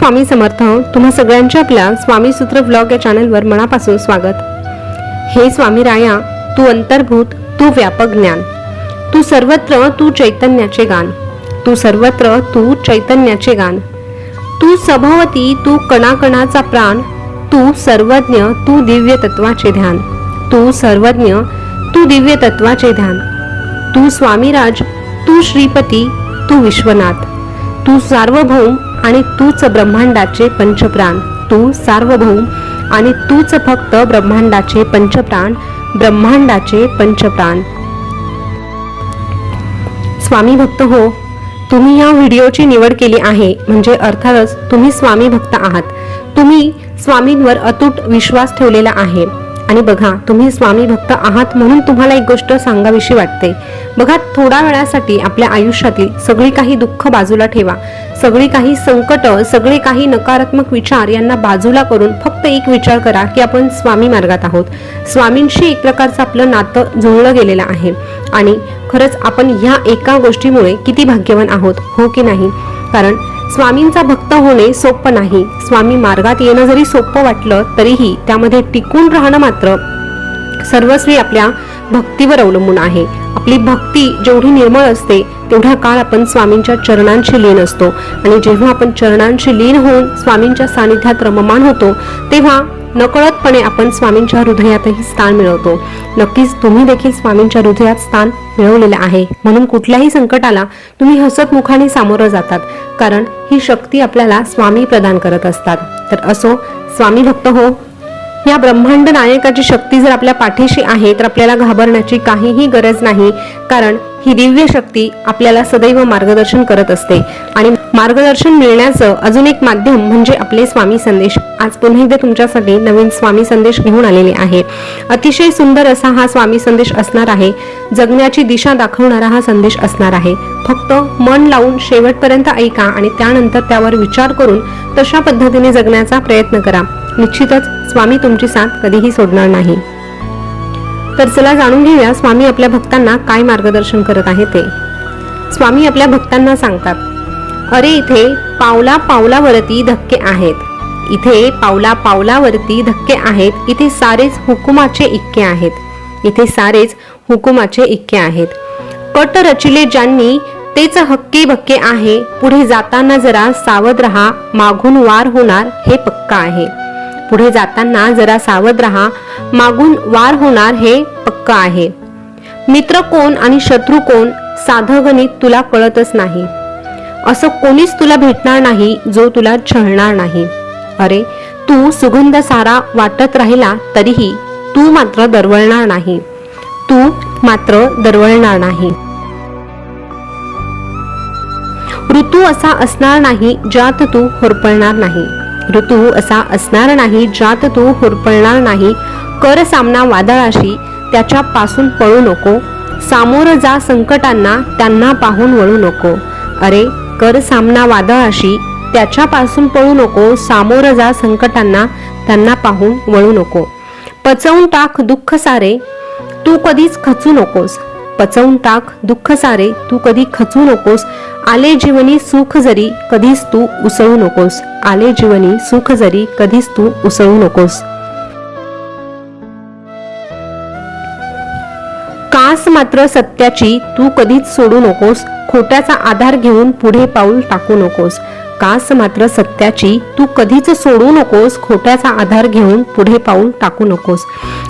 स्वामी समर्थ. तुम्हा सगळ्यांचे आपल्या स्वामी सूत्र व्लॉग या चॅनलवर मनापासून स्वागत. हे स्वामी राया, तू अंतर्भूत, तू व्यापक ज्ञान, तू सर्वत्र, तू चैतन्याचे गान, तू सर्वत्र, तू चैतन्याचे गान, तू सभवती, तू कणाकणाचा प्राण, तू सर्वज्ञ, तू दिव्य तत्वाचे ध्यान, तू सर्वज्ञ, तू दिव्य तत्वाचे ध्यान, तू स्वामीराज, तू श्रीपती, तू विश्वनाथ, तू सार्वभौम आणि तूच ब्रह्मांडाचे पंचप्राण, तू सार्वभौम आणि तूच फक्त ब्रह्मांडाचे पंचप्राण, ब्रह्मांडाचे पंचप्राण. स्वामी भक्त हो, तुम्ही या व्हिडिओची निवड केली आहे म्हणजे अर्थातच तुम्ही स्वामी भक्त आहात. तुम्ही स्वामींवर अतूट विश्वास ठेवलेला आहे. आणि बघा, तुम्ही स्वामी भक्त आहात म्हणून तुम्हाला एक गोष्ट सांगावीशी वाटते. बघा, थोड्या वेळासाठी आपल्या आयुष्यातील सगळी काही दुःख बाजूला ठेवा, सगळी काही संकट, सगळे काही नकारात्मक विचार यांना बाजूला करून फक्त एक विचार करा की आपण स्वामी मार्गात आहोत. स्वामींशी एक प्रकारचं आपलं नातं जुळलं गेलेलं आहे. आणि खरंच आपण ह्या एका गोष्टीमुळे किती भाग्यवान आहोत, हो की नाही? कारण स्वामींचा भक्त होणे सोपं नाही. स्वामी मार्गात येणं जरी सोपं वाटलं तरीही त्यामध्ये टिकून राहणं मात्र सर्वस्वी आपल्या भक्तीवर अवलंबून आहे. आपली भक्ती जेवढी निर्मळ असते तेवढा काळ आपण स्वामींच्या चरणांशी लीन असतो. आणि जेव्हा आपण चरणांशी लीन होऊन स्वामींच्या सानिध्यात रममाण होतो तेव्हा नकळतपणे आपण स्वामींच्या हृदयातही स्थान मिळवतो. नक्कीच तुम्ही देखील स्वामींच्या हृदयात स्थान मिळवलेलं आहे, म्हणून कुठल्याही संकटाला तुम्ही हसत मुखाने सामोरं जातात, कारण ही शक्ती आपल्याला स्वामी प्रदान करत असतात. तर असो स्वामी भक्त हो, या ब्रह्मांड नायकाची शक्ती जर आपल्या पाठीशी आहे तर आपल्याला घाबरण्याची काहीही गरज नाही, कारण ही दिव्य शक्ती आपल्याला सदैव मार्गदर्शन करत असते. आणि मार्गदर्शन मिळण्याचं अजून एक माध्यम म्हणजे आपले स्वामी संदेश. आज पुन्हा एकदा तुमच्यासाठी नवीन स्वामी संदेश घेऊन आलेले आहे. अतिशय सुंदर असा हा स्वामी संदेश असणार आहे. जगण्याची दिशा दाखवणारा हा संदेश असणार आहे. फक्त मन लावून शेवटपर्यंत ऐका आणि त्यानंतर त्यावर विचार करून तशा पद्धतीने जगण्याचा प्रयत्न करा. निश्चितच स्वामी तुमची साथ कधीही सोडणार नाही. तर चला जाणून घेऊया स्वामी आपल्या भक्तांना काय मार्गदर्शन करत आहे ते. स्वामी आपल्या भक्तांना सांगतात, अरे इथे पावला पावलावरती धक्के आहेत, इथे पावला पावलावरती धक्के आहेत, इथे सारेच हुकुमाचे इक्के आहेत, इथे सारेच हुकुमाचे इक्के आहेत. कट रचिले ज्यांनी तेच हक्के बक्के आहे, पुढे जाताना जरा सावध रहा, मागून वार होणार हे पक्का आहे. पुढे जाताना जरा सावध रहा, मागून वार होणार हे पक्क आहे. मित्र कोण आणि शत्रू कोण साधं गणित तुला कळतच नाही. असं कोणीच तुला भेटणार नाही जो तुला छळणार नाही. अरे तू सुगंध सारा वाटत राहिला तरीही तू मात्र दरवळणार नाही, तू मात्र दरवळणार नाही. ऋतू असा असणार नाही ज्यात तू होरपळणार नाही, ऋतू असा असणार नाही ज्यात तू होरपळणार नाही. कर सामना वादळाशी त्याच्या पासून पळू नको, सामोर जा संकटांना त्यांना पाहून वळू नको. अरे कर सामना वादळाशी त्याच्या पासून पळू नको, सामोर जा संकटांना त्यांना पाहून वळू नको. पचवून टाक दुःख सारे तू कधीच खचू नकोस, पचवून टाक दुःख सारे तू कधी खचू नकोस. आले जीवनी सुख जरी कधीच तू उसळू नकोस, आले जीवनी सुख जरी कधीच तू उसळू नकोस. कास मात्र सत्याची तू कधीच सोडू नकोस, खोट्याचा आधार घेऊन पुढे पाऊल टाकू नकोस. कास मात्र सत्याची तू कधीच सोडू नकोस, खोट्याचा आधार घेऊन पुढे पाऊल टाकू नकोस.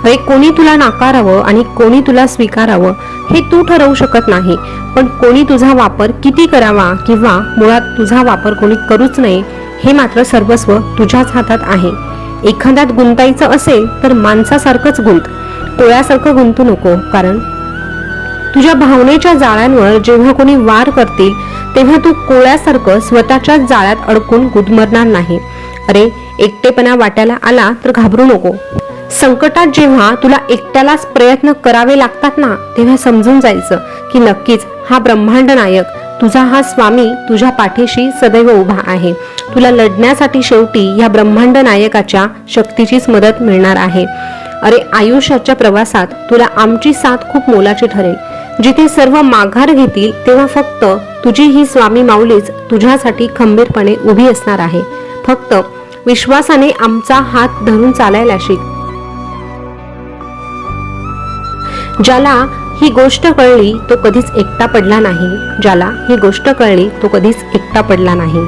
अरे कोणी तुला नाकारावं आणि कोणी तुला स्वीकारावं हे तू ठरवू शकत नाही, पण कोणी तुझा वापर किती करावा किंवा मुळात तुझा वापर कोणी करूच नये हे मात्र सर्वस्व तुझ्याच हातात आहे. एखाद्यात गुंतायचं असेल तर माणसासारखंच गुंत, कोळ्यासारखं गुंतू नको. कारण तुझ्या भावनेच्या जाळ्यांवर जेव्हा कोणी वार करतील तेव्हा तू कोळ्यासारखं स्वतःच्या जाळ्यात अडकून गुदमरणार नाही. अरे एकटेपणा वाट्याला आला तर घाबरू नको. संकटात जेव्हा तुला एकट्यालाच प्रयत्न करावे लागतात ना, तेव्हा समजून जायचं की नक्कीच हा ब्रह्मांड नायक तुझा हा स्वामी तुझ्या पाठीशी सदैव उभा आहे. तुला लढण्यासाठी शेवटी या ब्रह्मांड नायकाच्या शक्तीचीच मदत मिळणार आहे. अरे आयुष्याच्या प्रवासात तुला आमची साथ खूप मोलाची ठरेल. जिथे सर्व माघार घेतील तेव्हा फक्त तुझी ही स्वामी माऊलीच तुझ्यासाठी खंबीरपणे उभी असणार आहे. फक्त विश्वासाने आमचा हात धरून चालायला शिक. ज्याला ही गोष्ट कळली तो कधीच एकटा पडला नाही. ज्याला ही गोष्ट कळली तो कधीच एकटा पडला नाही.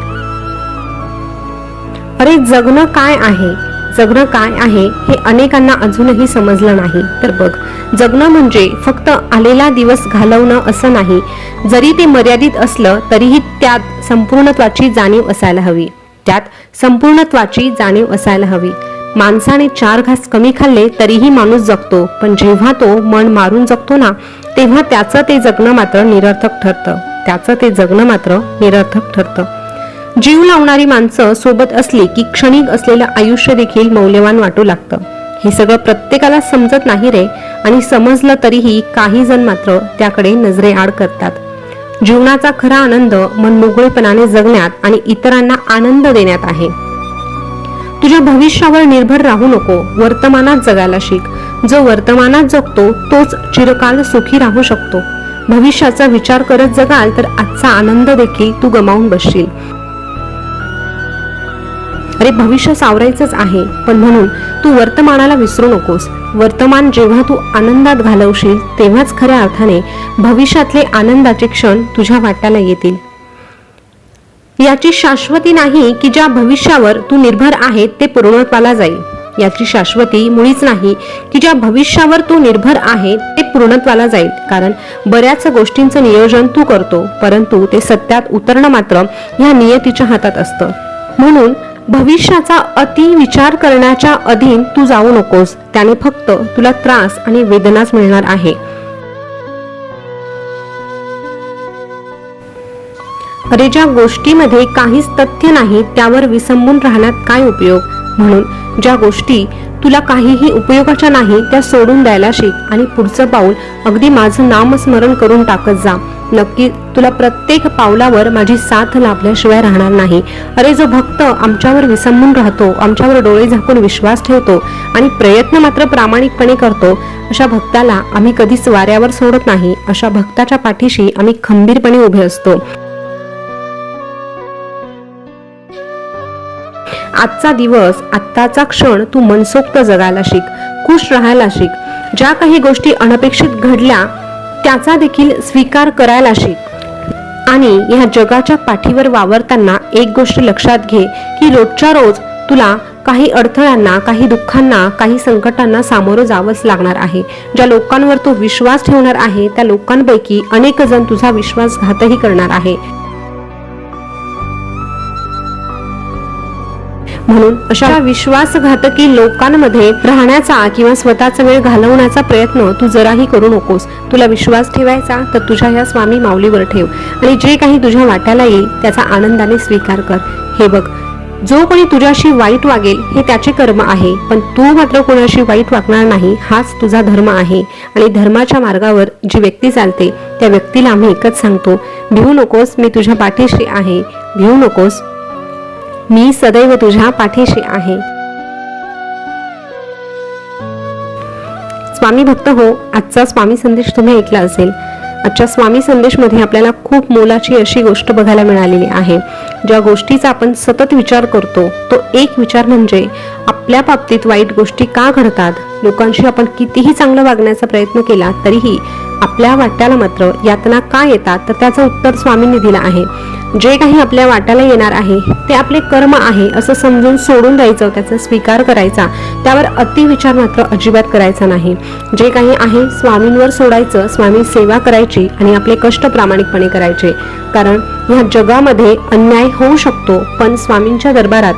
अरे जगणं काय आहे, जगणं काय आहे हे अनेकांना अजूनही समजलं नाही. तर बघ, जगणं म्हणजे फक्त आलेला दिवस घालवणं असं नाही. जरी ते मर्यादित असलं तरीही त्यात संपूर्णत्वाची जाणीव असायला हवी. असायला हवी. माणसाने 4 घास कमी खाल्ले तरीही माणूस जगतो, पण जेव्हा तो मन मारून जगतो ना, तेव्हा त्याचं ते जगणं मात्र निरर्थक ठरतं. जीव लावणारी माणसं सोबत असली की क्षणिक असलेलं आयुष्य देखील मौल्यवान वाटू लागतं. हे सगळं प्रत्येकाला समजत नाही रे, आणि समजलं तरीही काही जण मात्र त्याकडे नजरेआड करतात. जीवनाचा खरा आनंद मनमोकळेपणाने जगण्यात आणि इतरांना आनंद देण्यात आहे. तुझ्या भविष्यावर निर्भर राहू नको, वर्तमानात जगायला शिक. जो वर्तमानात जगतो तोच चिरकाल सुखी राहू शकतो. भविष्याचा विचार करत जगाल तर आजचा आनंद देखील तू गमावून बसशील. अरे भविष्य सावरायचंच आहे, पण म्हणून तू वर्तमानाला विसरू नकोस. वर्तमान जेव्हा तू आनंदात घालवशील तेव्हाच खऱ्या अर्थाने भविष्यातले आनंदाचे क्षण तुझ्या वाट्याला येतील. याची शाश्वती नाही की ज्या भविष्यावर तू निर्भर आहे ते पूर्णत्वाला जाईल. याची शाश्वती मुळीच नाही की ज्या भविष्यावर तू निर्भर आहे ते पूर्णत्वाला जाईल. कारण बऱ्याच गोष्टींचं नियोजन तू करतो, परंतु ते सत्यात उतरणं मात्र या नियतीच्या हातात असतं. म्हणून भविष्याचा अति विचार करण्याच्या अधीन तू जाऊ नकोस. त्याने फक्त तुला त्रास आणि वेदनाच मिळणार आहे. अरे ज्या गोष्टीमध्ये काहीच तथ्य नाही त्यावर विसंबून राहण्यात काय उपयोग. म्हणून ज्या गोष्टी तुला काहीही उपयोगाच्या नाही त्या सोडून द्यायला शिक आणि पुढचं पाऊल अगदी माझं नामस्मरण करून टाकत जा. नक्की तुला प्रत्येक पावलावर माझी साथ लाभल्याशिवाय राहणार नाही. अरे जो भक्त आमच्यावर विसंबून राहतो, आमच्यावर डोळे झाकून विश्वास ठेवतो आणि प्रयत्न मात्र प्रामाणिकपणे करतो, अशा भक्ताला आम्ही कधीच वाऱ्यावर सोडत नाही. अशा भक्ताच्या पाठीशी आम्ही खंबीरपणे उभे असतो. आजचा दिवस, आत्ताचा क्षण तू मनसोक्त जगायला शिक, खुश राहायला शिक. ज्या काही गोष्टी अनपेक्षित घडल्या त्याचा देखील स्वीकार करायला शिक. आणि या जगाच्या पाठीवर वावरताना एक गोष्ट लक्षात घे की रोजच्या रोज तुला काही अडथळ्यांना, काही दुःखांना, काही संकटांना सामोरं जावंच लागणार आहे. ज्या लोकांवर तू विश्वास ठेवणार आहे त्या लोकांपैकी अनेक जण तुझा विश्वासघातही करणार आहे. म्हणून अशा विश्वासघातकी लोकांमध्ये राहण्याचा किंवा स्वतःचा वेळ घालवण्याचा प्रयत्न तू जराही करू नकोस. तुला विश्वास ठेवायचा तर तुझ्या या स्वामी माऊलीवर ठेव आणि जे काही तुझ्या वाट्याला येईल त्याचा आनंदाने स्वीकार कर. हे बघ, जो कोणी तुझ्याशी वाईट वागेल हे त्याचे कर्म आहे, पण तू मात्र कोणाशी वाईट वागणार नाही हाच तुझा धर्म आहे. आणि धर्माच्या मार्गावर जी व्यक्ती चालते त्या व्यक्तीला आम्ही एकच सांगतो, भिवू नकोस, मी तुझ्या पाठीशी आहे. भिवू नकोस, मी सदैव तुझ्या पाठीशी आहे. स्वामी भक्त हो, आजचा स्वामी संदेश तुम्ही ऐकला असेल. आजच्या स्वामी संदेशमध्ये आपल्याला खूप मोलाची अशी गोष्ट बघायला मिळालेली आहे. ज्या गोष्टीचा आपण सतत विचार करतो तो एक विचार म्हणजे आपल्या बाबतीत वाईट गोष्टी का घडतात. लोकांशी आपण कितीही चांगलं वागण्याचा प्रयत्न केला तरीही आपल्या वाट्याला मात्र यातना का येतात, तर त्याचं उत्तर स्वामींनी दिलं आहे. जे काही आपल्या वाट्याला येणार आहे ते आपले कर्म आहे असं समजून सोडून द्यायचं, त्याचा स्वीकार करायचा. त्यावर अतिविचार मात्र अजिबात करायचा नाही. जे काही आहे स्वामींवर सोडायचं, स्वामी सेवा करायची आणि आपले कष्ट प्रामाणिकपणे करायचे. कारण ह्या जगामध्ये अन्याय होऊ शकतो, पण स्वामींच्या दरबारात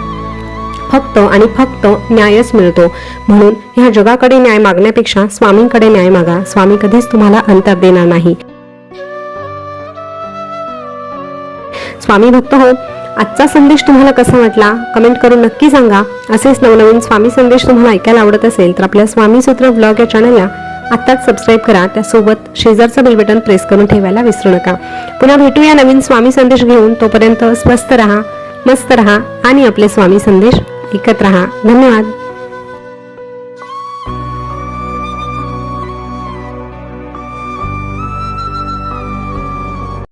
फक्त आणि फक्त न्यायच मिळतो. म्हणून ह्या जगाकडे न्याय मागण्यापेक्षा स्वामींकडे न्याय मागा. स्वामी कधीच तुम्हाला अंतर देणार नाही. स्वामी भक्त हो, आजचा संदेश तुम्हाला कसा वाटला कमेंट करून नक्की सांगा. असेच नवनवीन स्वामी संदेश तुम्हाला ऐकायला आवडत असेल तर आपल्या स्वामी सूत्र ब्लॉग या चॅनलला आत्ताच सबस्क्राईब करा. त्यासोबत शेजारचं बेल बटन प्रेस करून ठेवायला विसरू नका. पुन्हा भेटूया नवीन स्वामी संदेश घेऊन. तोपर्यंत स्वस्थ रहा, मस्त रहा आणि आपले स्वामी संदेश ऐकत रहा. धन्यवाद.